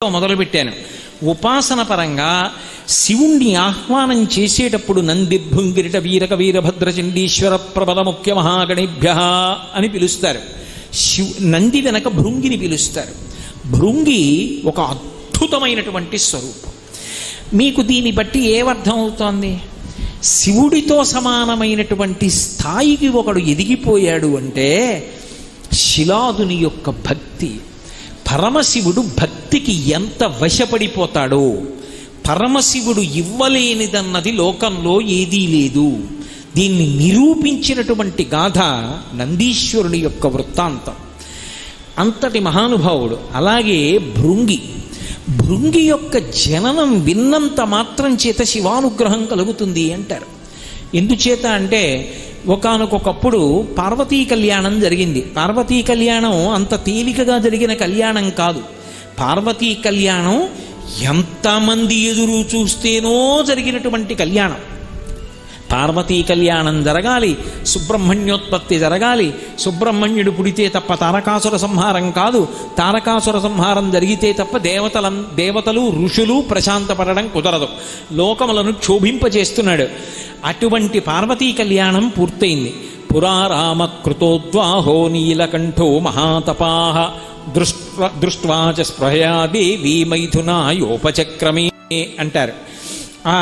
మొదలుపెట్టాను. ఉపాసన పరంగా శివుణ్ణి ఆహ్వానం చేసేటప్పుడు నందిర్భృంగిరిట వీరక వీరభద్ర చండీశ్వర ప్రబల ముఖ్య మహాగణిభ్య అని పిలుస్తారు. నంది వెనక భృంగిని పిలుస్తారు. భృంగి ఒక అద్భుతమైనటువంటి స్వరూపం. మీకు దీన్ని బట్టి ఏమర్థం అవుతోంది? శివుడితో సమానమైనటువంటి స్థాయికి ఒకడు ఎదిగిపోయాడు అంటే శిలాదుని యొక్క భక్తి. పరమశివుడు భక్తికి ఎంత వశపడిపోతాడో, పరమశివుడు ఇవ్వలేనిదన్నది లోకంలో ఏదీ లేదు. దీన్ని నిరూపించినటువంటి గాథ నందీశ్వరుని యొక్క వృత్తాంతం. అంతటి మహానుభావుడు. అలాగే భృంగి యొక్క జననం విన్నంత మాత్రం చేత శివానుగ్రహం కలుగుతుంది అంటారు. ఎందుచేత అంటే ఒకానొకప్పుడు పార్వతీ కళ్యాణం జరిగింది. పార్వతీ కళ్యాణం అంత తేలికగా జరిగిన కళ్యాణం కాదు. పార్వతీ కళ్యాణం ఎంతమంది ఎదురు చూస్తేనో జరిగినటువంటి కళ్యాణం. పార్వతీ కళ్యాణం జరగాలి, సుబ్రహ్మణ్యోత్పత్తి జరగాలి. సుబ్రహ్మణ్యుడు పుడితే తప్ప తారకాసుర సంహారం కాదు. తారకాసుర సంహారం జరిగితే తప్ప దేవతలు ఋషులు ప్రశాంతపడడం కుదరదు. లోకములను క్షోభింపజేస్తున్నాడు. అటువంటి పార్వతీ కళ్యాణం పూర్తయింది. పురారామ కృతోద్వాహో నీలకంఠో మహాతపాః దృష్ట్వా చ స్పృహయా దేవీ మైథునాయోపచక్రమే అంటారు. ఆ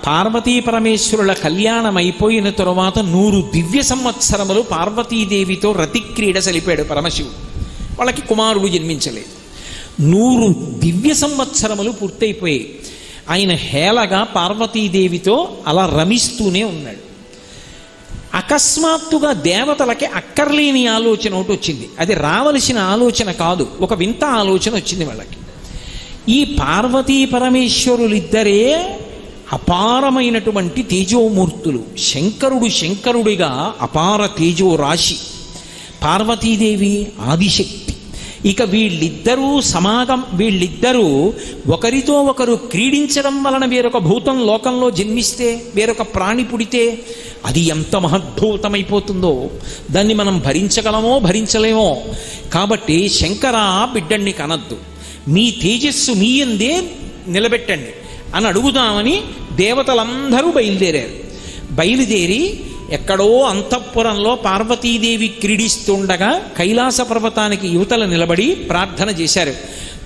పార్వతీ పరమేశ్వరుల కళ్యాణం అయిపోయిన తరువాత 100 దివ్య సంవత్సరములు పార్వతీదేవితో రతిక్రీడ సలిపాడు పరమశివుడు. వాళ్ళకి కుమారుడు జన్మించలేదు. 100 దివ్య సంవత్సరములు పూర్తయిపోయాయి. ఆయన హేళగా పార్వతీదేవితో అలా రమిస్తూనే ఉన్నాడు. అకస్మాత్తుగా దేవతలకి అక్కర్లేని ఆలోచన ఒకటి వచ్చింది. అది రావలసిన ఆలోచన కాదు, ఒక వింత ఆలోచన వచ్చింది వాళ్ళకి. ఈ పార్వతీ పరమేశ్వరులిద్దరే అపారమైనటువంటి తేజోమూర్తులు. శంకరుడిగా అపార తేజో రాశి, పార్వతీదేవి ఆదిశక్తి. ఇక వీళ్ళిద్దరూ ఒకరితో ఒకరు క్రీడించడం వలన వేరొక భూతం లోకంలో జన్మిస్తే, వేరొక ప్రాణి పుడితే అది ఎంత మహద్భూతమైపోతుందో దాన్ని మనం భరించగలమో భరించలేమో. కాబట్టి శంకర బిడ్డణ్ణి కనద్దు, మీ తేజస్సు మీ యందే నిలబెట్టండి అని అడుగుదామని దేవతలందరూ బయలుదేరి ఎక్కడో అంతఃపురంలో పార్వతీదేవి క్రీడిస్తుండగా కైలాస పర్వతానికి యువతల నిలబడి ప్రార్థన చేశారు.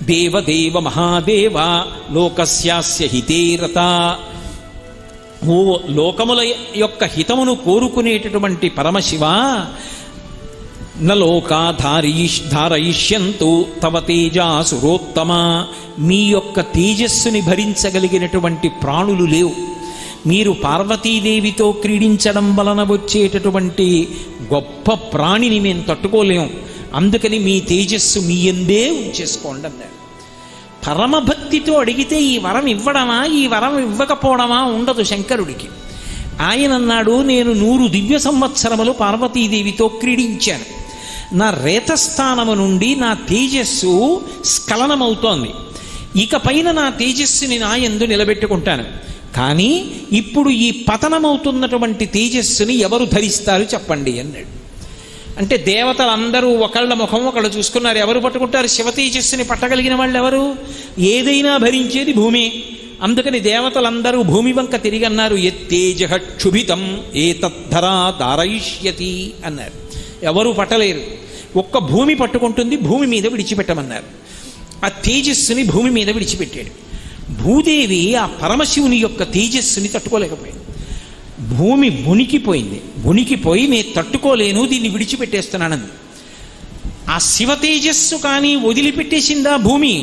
దేవదేవ మహాదేవ లోకస్యాస్య హితేరత. ఓ లోకముల యొక్క హితమును కోరుకునేటటువంటి పరమశివ, నలోకా ధారయిష్యంతు తవ తేజాసురోత్తమ. మీ యొక్క తేజస్సుని భరించగలిగినటువంటి ప్రాణులు లేవు. మీరు పార్వతీదేవితో క్రీడించడం వలన వచ్చేటటువంటి గొప్ప ప్రాణిని మేము తట్టుకోలేము. అందుకని మీ తేజస్సు మీ యందే ఉంచేసుకోండి అన్నారు. పరమభక్తితో అడిగితే ఈ వరం ఇవ్వడమా, ఈ వరం ఇవ్వకపోవడమా ఉండదు శంకరుడికి. ఆయన అన్నాడు, నేను 100 దివ్య సంవత్సరములు పార్వతీదేవితో క్రీడించాను. నా రేతస్థానము నుండి నా తేజస్సు స్ఖలనమవుతోంది. ఇక పైన నా తేజస్సుని నా యందు నిలబెట్టుకుంటాను. కానీ ఇప్పుడు ఈ పతనమవుతున్నటువంటి తేజస్సుని ఎవరు ధరిస్తారు చెప్పండి అన్నాడు. అంటే దేవతలందరూ ఒకళ్ళ ముఖం ఒకళ్ళు చూసుకున్నారు. ఎవరు పట్టుకుంటారు? శివ తేజస్సుని పట్టగలిగిన వాళ్ళు ఎవరు? ఏదైనా భరించేది భూమి. అందుకని దేవతలందరూ భూమి వంక తిరిగి అన్నారు, ఎత్తేజ క్షుభితం ఏతద్ధరా దారయిష్యతి అన్నారు. ఎవరు పట్టలేరు. ఒక్క భూమి పట్టుకుంటుంది, భూమి మీద విడిచిపెట్టమన్నారు. ఆ తేజస్సుని భూమి మీద విడిచిపెట్టాడు. భూదేవి ఆ పరమశివుని యొక్క తేజస్సుని తట్టుకోలేకపోయింది. భూమి వణికిపోయి నేను తట్టుకోలేను, దీన్ని విడిచిపెట్టేస్తున్నానని. ఆ శివ తేజస్సు కానీ వదిలిపెట్టేసిందా భూమి?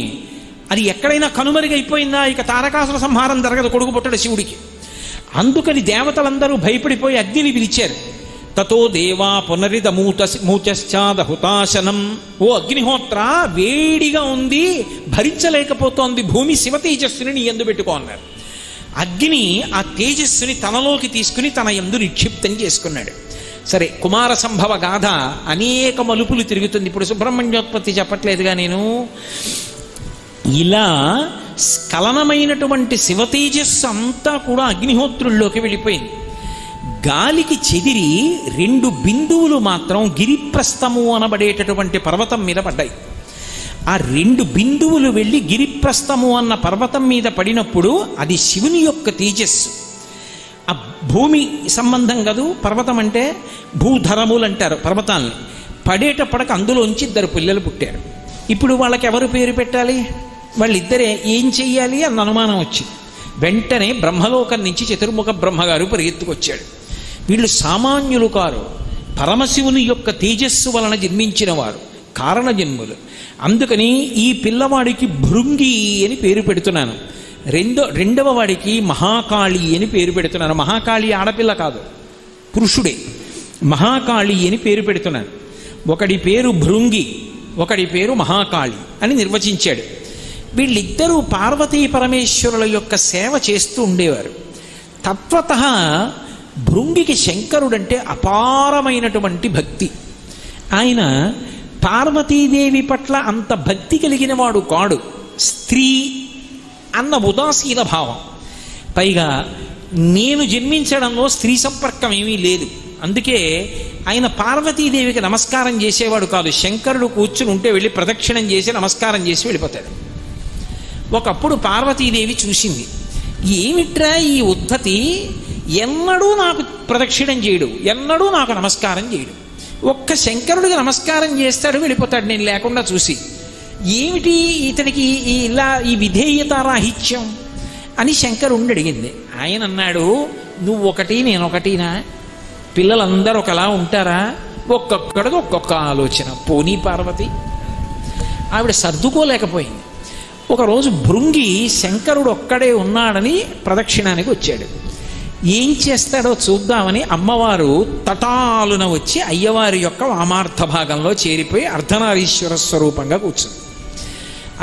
అది ఎక్కడైనా కనుమరుగైపోయిందా? ఇక తారకాసుర సంహారం జరగదు, కొడుకు పుట్టడు శివుడికి. అందుకని దేవతలందరూ భయపడిపోయి అగ్నిని పిలిచారు. తతో దేవా పునరిద మూచశ్చాదహుతాశనం. ఓ అగ్నిహోత్ర, వేడిగా ఉంది, భరించలేకపోతోంది భూమి, శివ తేజస్సుని నీ యందు పెట్టుకో అన్నారు. అగ్ని ఆ తేజస్సుని తనలోకి తీసుకుని తన యందు నిక్షిప్తం చేసుకున్నాడు. సరే, కుమార సంభవ గాథ అనేక మలుపులు తిరుగుతుంది. ఇప్పుడు సుబ్రహ్మణ్యోత్పత్తి చెప్పట్లేదుగా నేను. ఇలా స్ఖలనమైనటువంటి శివ తేజస్సు అంతా కూడా అగ్నిహోత్రుల్లోకి వెళ్ళిపోయింది. గాలికి చెదిరి 2 బిందువులు మాత్రం గిరిప్రస్థము అనబడేటటువంటి పర్వతం మీద పడ్డాయి. ఆ 2 బిందువులు వెళ్ళి గిరిప్రస్థము అన్న పర్వతం మీద పడినప్పుడు అది శివుని యొక్క తేజస్సు. ఆ భూమి సంబంధం కదూ పర్వతం అంటే, భూధరములు అంటారు పర్వతాల్ని. పడేటప్పటికి అందులోంచి 2 పిల్లలు పుట్టారు. ఇప్పుడు వాళ్ళకి ఎవరు పేరు పెట్టాలి? వాళ్ళిద్దరే ఏం చెయ్యాలి అన్న అనుమానం వచ్చింది. వెంటనే బ్రహ్మలోకం నుంచి చతుర్ముఖ బ్రహ్మగారు పరిగెత్తుకొచ్చాడు. వీళ్ళు సామాన్యులు కారు, పరమశివుని యొక్క తేజస్సు వలన జన్మించిన వారు, కారణ జన్ములు. అందుకని ఈ పిల్లవాడికి భృంగి అని పేరు పెడుతున్నాను. రెండవ వాడికి మహాకాళి అని పేరు పెడుతున్నాను. మహాకాళి ఆడపిల్ల కాదు, పురుషుడే. మహాకాళి అని పేరు పెడుతున్నాను. ఒకడి పేరు భృంగి, ఒకడి పేరు మహాకాళి అని నిర్వచించాడు. వీళ్ళిద్దరూ పార్వతీ పరమేశ్వరుల యొక్క సేవ చేస్తూ ఉండేవారు. తత్వతః భృంగికి శంకరుడంటే అపారమైనటువంటి భక్తి. ఆయన పార్వతీదేవి పట్ల అంత భక్తి కలిగిన వాడు కాడు. స్త్రీ అన్న ఉదాసీన భావం. పైగా నేను జన్మించడంలో స్త్రీ సంపర్కం ఏమీ లేదు. అందుకే ఆయన పార్వతీదేవికి నమస్కారం చేసేవాడు కాదు. శంకరుడు కూర్చుని ఉంటే వెళ్ళి ప్రదక్షిణం చేసి నమస్కారం చేసి వెళ్ళిపోతాడు. ఒకప్పుడు పార్వతీదేవి చూసింది, ఏమిట్రా ఈ ఉద్ధతి ఎన్నడూ నాకు ప్రదక్షిణం చేయడు, ఎన్నడూ నాకు నమస్కారం చేయడు, ఒక్క శంకరుడికి నమస్కారం చేస్తాడు వెళ్ళిపోతాడు నేను లేకుండా చూసి, ఏమిటి ఇతనికి ఇలా ఈ విధేయతారాహిత్యం అని శంకరుణ్ణి అడిగింది. ఆయన అన్నాడు, నువ్వు ఒకటి నేనొకటినా? పిల్లలందరూ ఒకలా ఉంటారా? ఒక్కొక్కడికి ఒక్కొక్క ఆలోచన. పోనీ పార్వతి. ఆవిడ సర్దుకోలేకపోయింది. ఒకరోజు భృంగి శంకరుడు ఒక్కడే ఉన్నాడని ప్రదక్షిణానికి వచ్చాడు. ఏం చేస్తాడో చూద్దామని అమ్మవారు తటాలున వచ్చి అయ్యవారి యొక్క వామార్థ భాగంలో చేరిపోయి అర్ధనారీశ్వర స్వరూపంగా కూర్చుంది.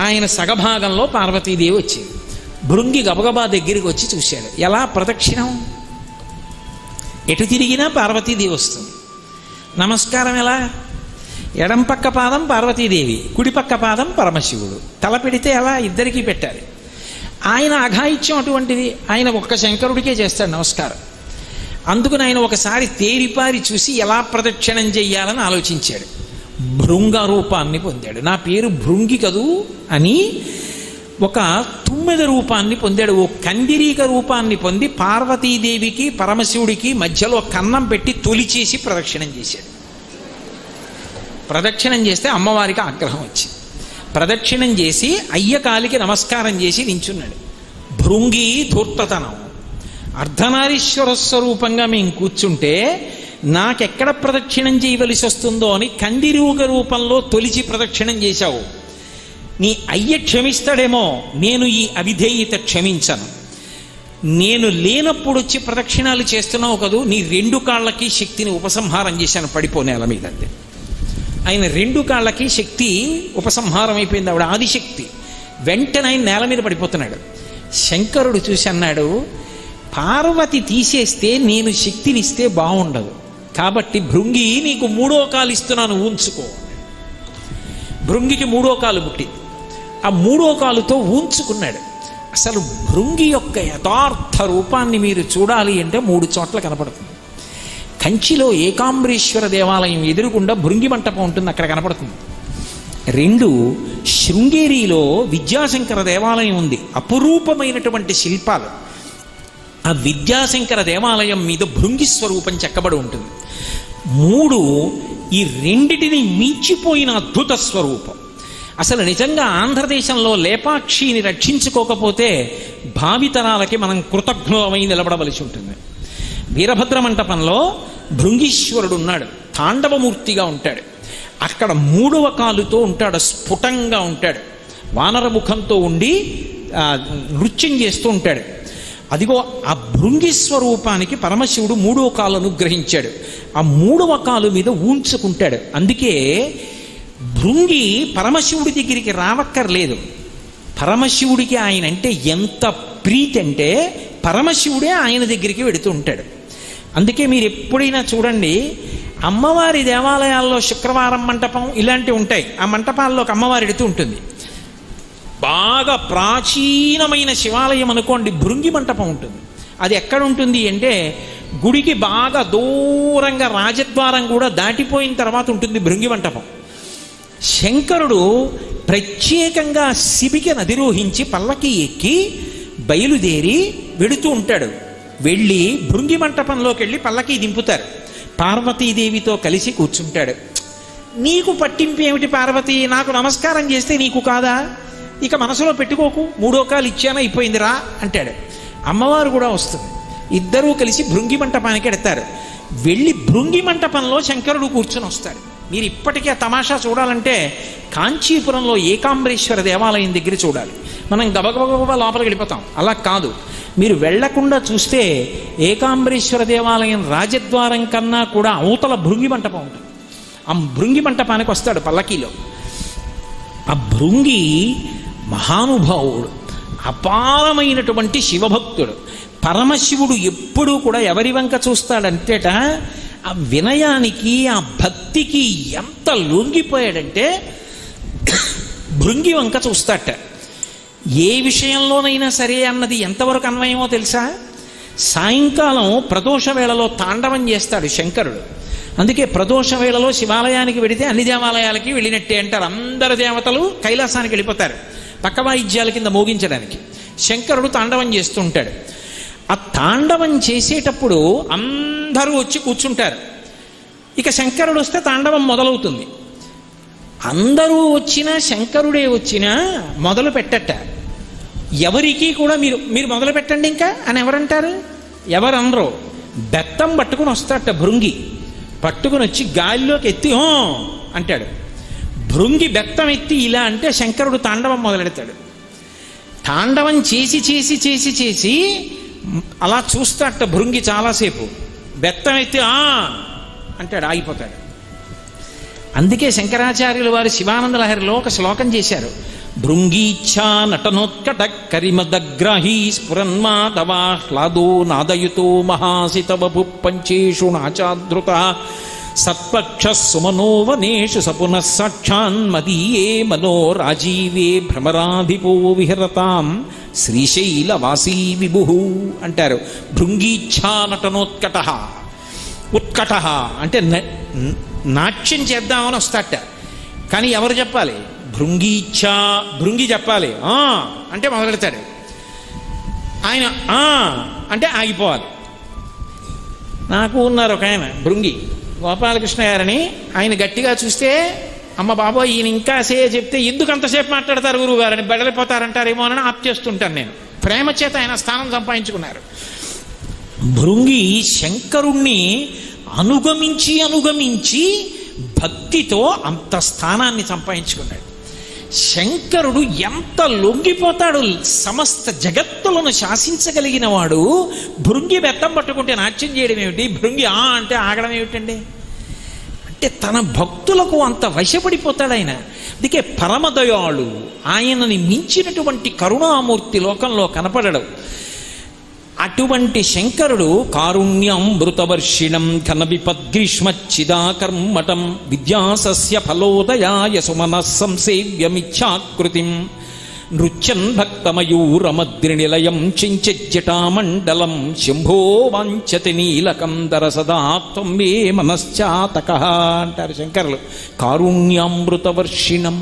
ఆయన సగభాగంలో పార్వతీదేవి వచ్చింది. భృంగి గబగబా దగ్గరికి వచ్చి చూశాడు. ఎలా ప్రదక్షిణం? ఎటు తిరిగినా పార్వతీదేవి వస్తుంది. నమస్కారం ఎలా? ఎడం పక్క పాదం పార్వతీదేవి, కుడిపక్క పాదం పరమశివుడు. తల పెడితే ఎలా? ఇద్దరికీ పెట్టాలి. ఆయన అఘాయిత్యం అటువంటిది. ఆయన ఒక్క శంకరుడికే చేస్తాడు నమస్కారం. అందుకని ఆయన ఒకసారి తేరిపారి చూసి ఎలా ప్రదక్షిణం చెయ్యాలని ఆలోచించాడు. భృంగ రూపాన్ని పొందాడు. నా పేరు భృంగి కదూ అని ఒక తుమ్మెద రూపాన్ని పొందాడు. ఓ కందిరీక రూపాన్ని పొంది పార్వతీదేవికి పరమశివుడికి మధ్యలో కన్నం పెట్టి తొలిచేసి ప్రదక్షిణం చేశాడు. ప్రదక్షిణం చేస్తే అమ్మవారికి ఆగ్రహం వచ్చింది. ప్రదక్షిణం చేసి అయ్యకాలికి నమస్కారం చేసి నించున్నాడు. భృంగి ధూర్తతనం. అర్ధనారీశ్వర స్వరూపంగా మేము కూర్చుంటే నాకెక్కడ ప్రదక్షిణం చేయవలసి వస్తుందో అని కందిరూగ రూపంలో తొలిచి ప్రదక్షిణం చేశావు. నీ అయ్య క్షమిస్తాడేమో, నేను ఈ అవిధేయత క్షమించను. నేను లేనప్పుడు వచ్చి ప్రదక్షిణాలు చేస్తున్నావు కదూ, నీ 2 కాళ్ళకి శక్తిని ఉపసంహారం చేశాను, పడిపోనేల మీద. అంతే. ఆయన 2 కాళ్ళకి శక్తి ఉపసంహారం అయిపోయింది, ఆవిడ ఆదిశక్తి. వెంటనే ఆయన నేల మీద పడిపోతున్నాడు. శంకరుడు చూసి అన్నాడు, పార్వతి తీసేస్తే నేను శక్తినిస్తే బాగుండదు, కాబట్టి భృంగి నీకు 3వ కాలు ఇస్తున్నాను ఊంచుకో. భృంగికి 3వ కాలు పుట్టింది. ఆ 3వ కాలుతో ఊంచుకున్నాడు. అసలు భృంగి యొక్క యథార్థ రూపాన్ని మీరు చూడాలి అంటే 3 చోట్ల కనపడుతుంది. కంచిలో ఏకాంబరేశ్వర దేవాలయం ఎదురుగుండా భృంగి మంటపం ఉంటుంది, అక్కడ కనపడుతుంది. 2 శృంగేరిలో విద్యాశంకర దేవాలయం ఉంది, అపురూపమైనటువంటి శిల్పాలు. ఆ విద్యాశంకర దేవాలయం మీద భృంగి స్వరూపం చెక్కబడి ఉంటుంది. 3 ఈ రెండిటిని మించిపోయిన అద్భుత స్వరూపం. అసలు నిజంగా ఆంధ్రదేశంలో లేపాక్షిని రక్షించుకోకపోతే భావితరాలకి మనం కృతజ్ఞులమై నిలబడవలసి ఉంటుంది. వీరభద్ర మంటపంలో భృంగీశ్వరుడు ఉన్నాడు, తాండవమూర్తిగా ఉంటాడు. అక్కడ 3వ కాలుతో ఉంటాడు, స్ఫుటంగా ఉంటాడు, వానరముఖంతో ఉండి నృత్యం చేస్తూ ఉంటాడు. అదిగో ఆ భృంగి స్వరూపానికి పరమశివుడు 3వ కాలు అనుగ్రహించాడు. ఆ 3వ కాలు మీద ఊంచుకుంటాడు. అందుకే భృంగి పరమశివుడి దగ్గరికి రావక్కర్లేదు. పరమశివుడికి ఆయన అంటే ఎంత ప్రీతి అంటే పరమశివుడే ఆయన దగ్గరికి వెడుతూ ఉంటాడు. అందుకే మీరు ఎప్పుడైనా చూడండి, అమ్మవారి దేవాలయాల్లో శుక్రవారం మంటపం ఇలాంటివి ఉంటాయి. ఆ మంటపాల్లోకి అమ్మవారి ఎడుతూ ఉంటుంది. బాగా ప్రాచీనమైన శివాలయం అనుకోండి, భృంగి మంటపం ఉంటుంది. అది ఎక్కడ ఉంటుంది అంటే గుడికి బాగా దూరంగా రాజద్వారం కూడా దాటిపోయిన తర్వాత ఉంటుంది భృంగి మంటపం. శంకరుడు ప్రత్యేకంగా శిబిక నదిరోహించి పల్లకి ఎక్కి బయలుదేరి వెడుతూ ఉంటాడు. వెళ్ళి భృంగి మంటపంలోకి వెళ్ళి పల్లకి దింపుతారు. పార్వతీదేవితో కలిసి కూర్చుంటాడు. నీకు పట్టింపు ఏమిటి పార్వతి, నాకు నమస్కారం చేస్తే నీకు కాదా, ఇక మనసులో పెట్టుకోకు, 3వ కాలు ఇచ్చానా అయిపోయిందిరా అంటాడు. అమ్మవారు కూడా వస్తుంది. ఇద్దరూ కలిసి భృంగి మంటపానికి ఎడతారు. వెళ్ళి భృంగి మంటపంలో శంకరుడు కూర్చొని వస్తాడు. మీరు ఇప్పటికీ ఆ తమాషా చూడాలంటే కాంచీపురంలో ఏకాంబరేశ్వర దేవాలయం దగ్గర చూడాలి. మనం గబగబగబా లోపలికి వెళ్ళిపోతాం. అలా కాదు, మీరు వెళ్లకుండా చూస్తే ఏకాంబరేశ్వర దేవాలయం రాజద్వారం కన్నా కూడా అవతల భృంగి మంటపం ఉంటుంది. ఆ భృంగి మంటపానికి వస్తాడు పల్లకీలో. ఆ భృంగి మహానుభావుడు, అపారమైనటువంటి శివభక్తుడు. పరమశివుడు ఎప్పుడూ కూడా ఎవరి వంక చూస్తాడంటేట, ఆ వినయానికి ఆ భక్తికి ఎంత లొంగిపోయాడంటే భృంగి వంక చూస్తాట. ఏ విషయంలోనైనా సరే అన్నది ఎంతవరకు అన్వయమో తెలుసా? సాయంకాలం ప్రదోష వేళలో తాండవం చేస్తాడు శంకరుడు. అందుకే ప్రదోష వేళలో శివాలయానికి వెడితే అన్ని దేవాలయాలకి వెళ్ళినట్టే అంటారు. అందరు దేవతలు కైలాసానికి వెళ్ళిపోతారు పక్క వాయిద్యాల కింద మోగించడానికి. శంకరుడు తాండవం చేస్తూ ఉంటాడు. ఆ తాండవం చేసేటప్పుడు అందరూ వచ్చి కూర్చుంటారు. ఇక శంకరుడు వస్తే తాండవం మొదలవుతుంది. అందరూ వచ్చినా శంకరుడే వచ్చినా మొదలు పెట్టట. ఎవరికి కూడా మీరు మొదలు పెట్టండి ఇంకా అని ఎవరంటారు? ఎవరనరు. బెత్తం పట్టుకుని వస్తాట భృంగి. పట్టుకుని వచ్చి గాలిలోకి ఎత్తి అంటాడు. భృంగి బెత్తం ఎత్తి ఇలా అంటే శంకరుడు తాండవం మొదలెడతాడు. తాండవం చేసి చేసి చేసి చేసి అలా చూస్తాట భృంగి చాలాసేపు. బెత్తం ఎత్తి అంటాడు, ఆగిపోతాడు. అందుకే శంకరాచార్యులు వారు శివానంద లహరిలో ఒక శ్లోకం చేశారు. భృంగీచ్ఛా నటనోత్కట కరిమదగ్రాహీ స్ఫురన్మాధవాహ్లాదో నాదయుతో మహాసితవభు పంచేషు నాచాదృత సత్పక్ష సుమనోవనేషు సపునః సాక్షాన్మదీయే మనో రాజీవే భ్రమరాధిపో విహరతాం శ్రీశైలవాసీ విభు అంటారు. భృంగీచ్ఛా నటనోత్కట. ఉత్కట అంటే నాట్యం చేద్దామని వస్తాట. కానీ ఎవరు చెప్పాలి? భృంగీచ్ఛా, భృంగి చెప్పాలి. అంటే మొదలెడతాడు. ఆయన అంటే ఆగిపోవాలి. నాకు ఉన్నారు ఒక ఆయన భృంగి, గోపాలకృష్ణ గారని. ఆయన గట్టిగా చూస్తే అమ్మ బాబోయ్ ఈయన ఇంకా చెప్తే ఎందుకు అంతసేపు మాట్లాడతారు గురువు గారని బెడలిపోతారంటారేమో అని ఆప్ చేస్తుంటాను నేను. ప్రేమ చేత ఆయన స్థానం సంపాదించుకున్నారు. భృంగి శంకరుణ్ణి అనుగమించి అనుగమించి భక్తితో అంత స్థానాన్ని సంపాదించుకున్నాడు. శంకరుడు ఎంత లొంగిపోతాడు, సమస్త జగత్తులను శాసించగలిగిన వాడు భృంగి బెత్తం పట్టుకుంటే నాట్యం చేయడం ఏమిటి, భృంగి అంటే ఆగడం ఏమిటండి? అంటే తన భక్తులకు అంత వశపడిపోతాడు ఆయన. అందుకే పరమదయాళు, ఆయనని మించినటువంటి కరుణామూర్తి లోకంలో కనపడడు. అటువంటి శంకరుడు కారుణ్యామృతవర్షిణం ఘన విపద్గ్రీష్మచ్చిదాకర్మటం విద్యాసస్య ఫలోదయాయ సుమనః సంసేవ్యమిచ్ఛాకృతిం నృత్యన్ భక్తమయూరమద్రినిలయం చించజ్జటామండలం శంభో వాంఛతి నీలకందర సదా త్వం మే మనశ్చాతకః అంటారు శంకరులు. కారుణ్యామృతవర్షిణం,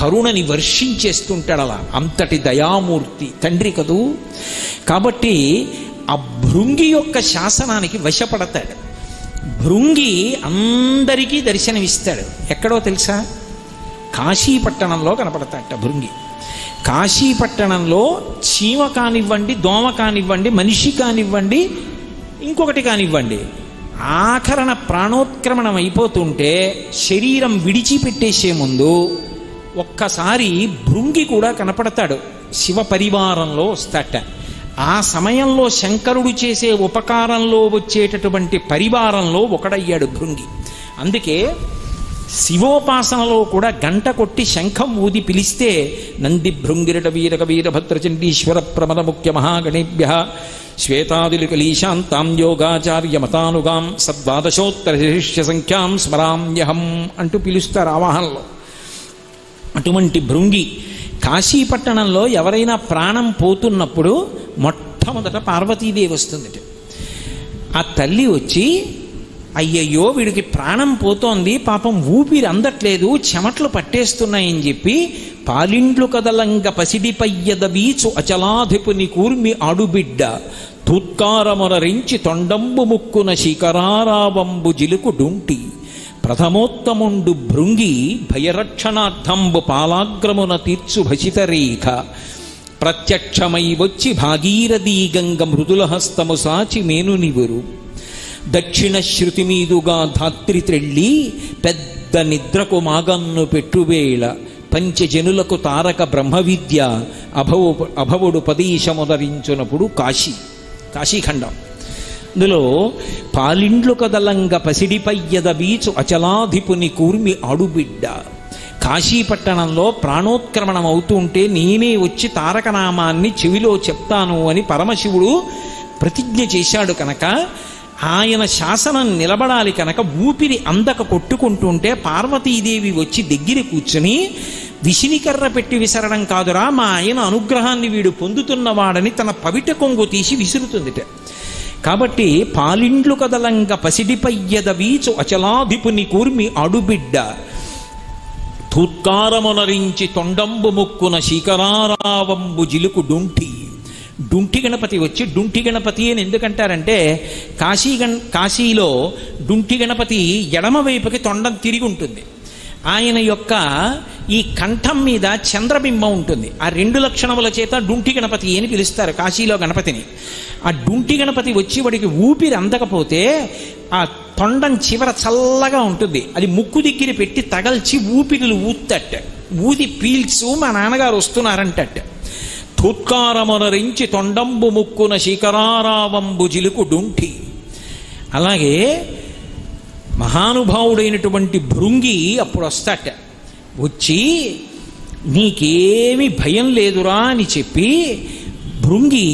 కరుణని వర్షించేస్తుంటాడు. అలా అంతటి దయామూర్తి తండ్రి కదూ. కాబట్టి ఆ భృంగి యొక్క శాసనానికి వశపడతాడు. భృంగి అందరికీ దర్శనమిస్తాడు. ఎక్కడో తెలుసా? కాశీపట్టణంలో కనపడతాడట భృంగి. కాశీపట్టణంలో చీమ కానివ్వండి, దోమ కానివ్వండి, మనిషి కానివ్వండి, ఇంకొకటి కానివ్వండి, ఆఖరణ ప్రాణోత్క్రమణం అయిపోతుంటే శరీరం విడిచిపెట్టేసే ముందు ఒక్కసారి భృంగి కూడా కనపడతాడు. శివ పరివారంలో వస్తాట. ఆ సమయంలో శంకరుడు చేసే ఉపకారంలో వచ్చేటటువంటి పరివారంలో ఒకడయ్యాడు భృంగి. అందుకే శివోపాసనలో కూడా గంట కొట్టి శంఖం ఊది పిలిస్తే నంది భృంగిరట వీరక వీరభద్రచండీశ్వర ప్రమద ముఖ్య మహాగణేభ్య శ్వేతాదిలికలీశాంతాం యోగాచార్య మతానుగాం సద్వాదశోత్తర శిష్య సంఖ్యాం స్మరామ్యహం అంటూ పిలుస్తారు ఆవాహనలో. అటువంటి భృంగి కాశీపట్టణంలో ఎవరైనా ప్రాణం పోతున్నప్పుడు మొట్టమొదట పార్వతీదేవి వస్తుందట. ఆ తల్లి వచ్చి అయ్యయ్యో వీడికి ప్రాణం పోతోంది, పాపం ఊపిరి అందట్లేదు, చెమట్లు పట్టేస్తున్నాయని చెప్పి పాలిండ్లు కదలంగ పసిడిపయ్యద వీచు అచలాధిపుని కూర్మి ఆడుబిడ్డ తూత్కారమునరించి తొండంబు ముక్కున శిఖరారావంబు జిలుకు డుంటి ప్రథమోత్తముండు భృంగి భయరక్షణార్థంబు పాలాగ్రమున తీర్చు భసితరేఖ ప్రత్యక్షమై వచ్చి భాగీరథీ గంగ మృదుల హస్తము సాచి మేనునివురు దక్షిణ శృతి మీదుగా ధాత్రి త్రెళ్ళి పెద్ద నిద్రకు మాగన్ను పెట్టువేళ పంచజనులకు తారక బ్రహ్మ విద్య అభవుడు పదీశముదరించునప్పుడు కాశీఖండం. ఇందులో పాలిండ్లు కదలంగ పసిడిపయ్యద వీచు అచలాధిపుని కూర్మి ఆడుబిడ్డ. కాశీపట్టణంలో ప్రాణోత్క్రమణం అవుతుంటే నేనే వచ్చి తారకనామాన్ని చెవిలో చెప్తాను అని పరమశివుడు ప్రతిజ్ఞ చేశాడు కనుక, ఆయన శాసనం నిలబడాలి కనుక ఊపిరి అందక కొట్టుకుంటుంటే పార్వతీదేవి వచ్చి దగ్గర కూర్చుని విసినికర్ర పెట్టి విసరడం కాదురా, మా ఆయన అనుగ్రహాన్ని వీడు పొందుతున్నవాడని తన పవిట కొంగు తీసి విసురుతుందిట. కాబట్టి పాలిండ్లు కదలంగ పసిడిపయ్యద వీచు అచలాధిపుని కూర్మి ఆడుబిడ్డ తూత్కారమునరించి తొండంబు ముక్కున శిఖరారావంబు జిలుకు డుంటి గణపతి వచ్చి, డుంటి గణపతి అని ఎందుకంటారంటే కాశీలో డుంటి గణపతి ఎడమ వైపుకి తొండం తిరిగి ఉంటుంది. ఆయన యొక్క ఈ కంఠం మీద చంద్రబింబం ఉంటుంది. ఆ రెండు లక్షణముల చేత డుంటి గణపతి అని పిలుస్తారు కాశీలో గణపతిని. ఆ డుంటి గణపతి వచ్చి వాడికి ఊపిరి అందకపోతే ఆ తొండం చివర చల్లగా ఉంటుంది, అది ముక్కు దగ్గర పెట్టి తగల్చి ఊపిరిలు ఊత్తట్ట, ఊది పీల్చు మా నాన్నగారు వస్తున్నారంటట్ట. తూత్కారమునరించి తొండంబు ముక్కున శిఖరారావంబు జిలుకు డుంటి. అలాగే మహానుభావుడైనటువంటి భృంగి అప్పుడు వస్తాట, వచ్చి నీకేమి భయం లేదురా అని చెప్పి భృంగి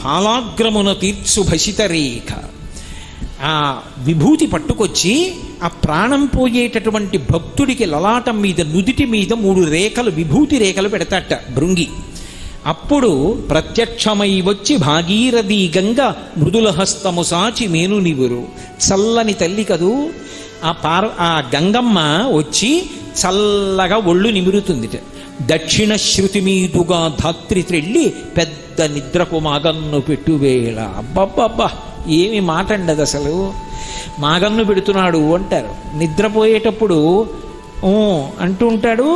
పాలాగ్రమున తీర్చు భసితరేఖ ఆ విభూతి పట్టుకొచ్చి ఆ ప్రాణం పోయేటటువంటి భక్తుడికి లలాటం మీద నుదిటి మీద 3 రేఖలు విభూతి రేఖలు పెడతాట భృంగి. అప్పుడు ప్రత్యక్షమై వచ్చి భాగీరథీ గంగ మృదుల హస్తము సాచి మేనునివురు. చల్లని తల్లి కదూ ఆ గంగమ్మ వచ్చి చల్లగా ఒళ్ళు నిమురుతుంది. దక్షిణ శృతి మీదుగా ధాత్రి త్రెళ్ళి పెద్ద నిద్రకు మాగన్ను పెట్టువేళ. అబ్బబ్బబ్బా ఏమి మాట అండదు అసలు. మాగన్ను పెడుతున్నాడు అంటారు. నిద్రపోయేటప్పుడు అంటూ ఉంటాడు,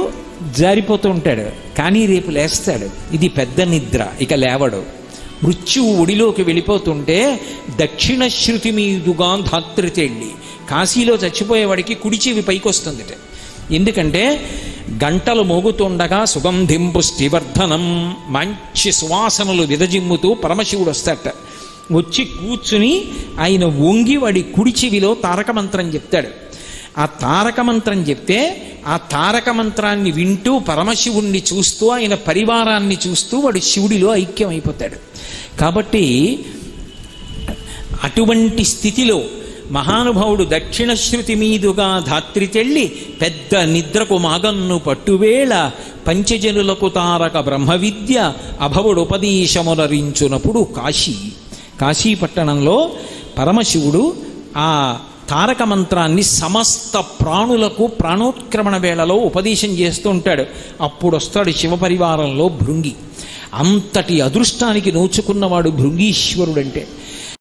జారిపోతూ ఉంటాడు, కానీ రేపు లేస్తాడు. ఇది పెద్ద నిద్ర, ఇక లేవడు. మృత్యువు ఒడిలోకి వెళ్ళిపోతుంటే దక్షిణ శృతి మీదుగా ధాత్రి తెళ్ళి, కాశీలో చచ్చిపోయేవాడికి కుడి చెవి పైకి వస్తుందిట. ఎందుకంటే గంటలు మోగుతుండగా సుగంధిం పుష్టివర్ధనం మంచి సువాసనలు విదజిమ్ముతూ పరమశివుడు వస్తాట. వచ్చి కూర్చుని ఆయన వంగి వాడి కుడి చెవిలో తారక మంత్రం చెప్తాడు. ఆ తారక మంత్రం చెప్తే ఆ తారక మంత్రాన్ని వింటూ పరమశివుణ్ణి చూస్తూ ఆయన పరివారాన్ని చూస్తూ వాడు శివుడిలో ఐక్యమైపోతాడు. కాబట్టి అటువంటి స్థితిలో మహానుభావుడు దక్షిణ శృతి మీదుగా ధాత్రి తెళ్ళి పెద్ద నిద్రకు మాగన్ను పట్టువేళ పంచజనులకు తారక బ్రహ్మ విద్య అభవుడు ఉపదేశమునరించునప్పుడు కాశీపట్టణంలో పరమశివుడు ఆ తారక మంత్రాన్ని సమస్త ప్రాణులకు ప్రాణోత్క్రమణ వేళలో ఉపదేశం చేస్తూ ఉంటాడు. అప్పుడు వస్తాడు శివపరివారంలో భృంగి. అంతటి అదృష్టానికి నోచుకున్నవాడు భృంగీశ్వరుడంటే.